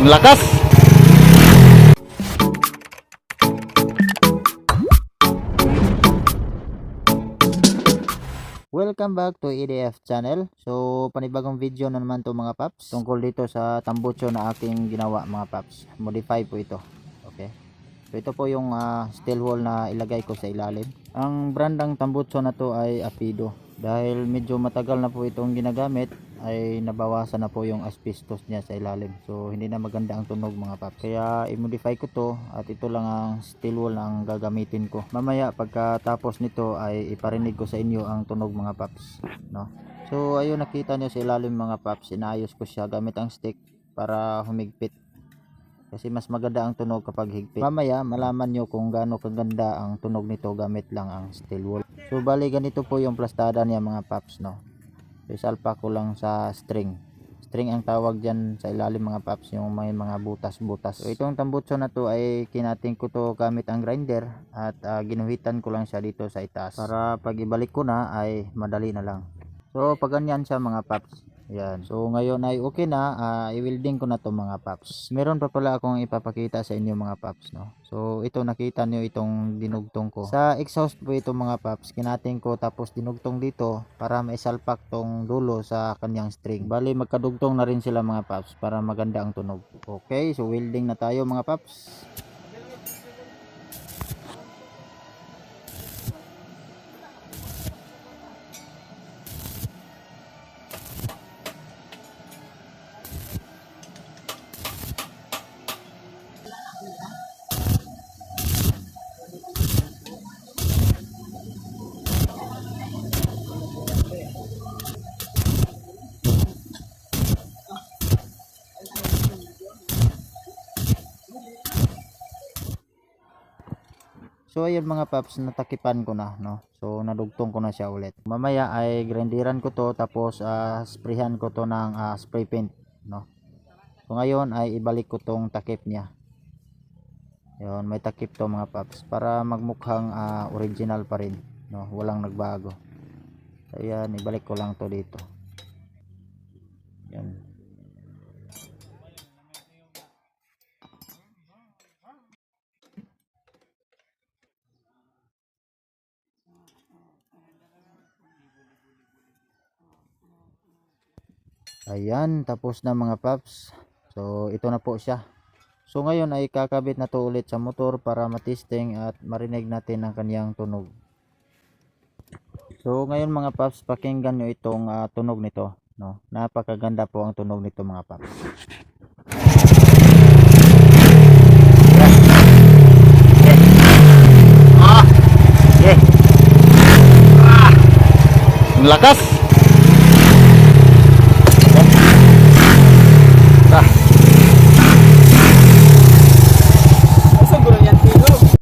Ang lakas. Welcome back to EDF channel. So panibagong video na naman to mga paps, tungkol dito sa tambucho na aking ginawa mga paps. Modify po ito. Okay. So ito po yung steel wool na ilagay ko sa ilalim. Ang brand ng tambucho na to ay Apido. Dahil medyo matagal na po itong ginagamit, ay nabawasan na po yung asbestos niya sa ilalim. So hindi na maganda ang tunog mga paps. Kaya i-modify ko to at ito lang ang steel wool na ang gagamitin ko. Mamaya pagkatapos nito ay iparinig ko sa inyo ang tunog mga paps, no? So ayun, nakita nyo sa ilalim mga paps, inayos ko siya gamit ang stick para humigpit. Kasi mas maganda ang tunog kapag higpit. Mamaya malaman nyo kung gaano kaganda ang tunog nito gamit lang ang steel wool. So bali ganito po yung plastada niya mga paps, no? So isalpa ko lang sa string. String ang tawag dyan sa ilalim mga paps, yung may mga butas-butas. So itong tambucho na to ay kinating ko to gamit ang grinder at ginuhitan ko lang siya dito sa itaas para pag ibalik ko na ay madali na lang. So pag ganyan siya mga paps, yan. So ngayon ay okay na, i-welding ko na to mga paps. Meron pa pala akong ipapakita sa inyo mga paps, no? So ito, nakita nyo itong dinugtong ko. Sa exhaust po ito mga paps, kinating ko tapos dinugtong dito para maisalpak tong dulo sa kanyang string. Bali magkadugtong na rin sila mga paps para maganda ang tunog. Okay, so welding na tayo mga paps. So ayun mga paps, natakipan ko na, no? So nadugtong ko na siya ulit. Mamaya ay grinderan ko to tapos sprayhan ko to ng spray paint, no? So ngayon ay ibalik ko tong takip niya. Yun, may takip to mga paps para magmukhang original pa rin, no? Walang nagbago. So ayan, ibalik ko lang to dito. Yan. Ayan, tapos na mga paps. So ito na po siya. So ngayon ay kakabit na to ulit sa motor para matesting at marinig natin ang kaniyang tunog. So ngayon mga paps, pakinggan nyo itong tunog nito, no? Napakaganda po ang tunog nito mga paps. Ang lakas.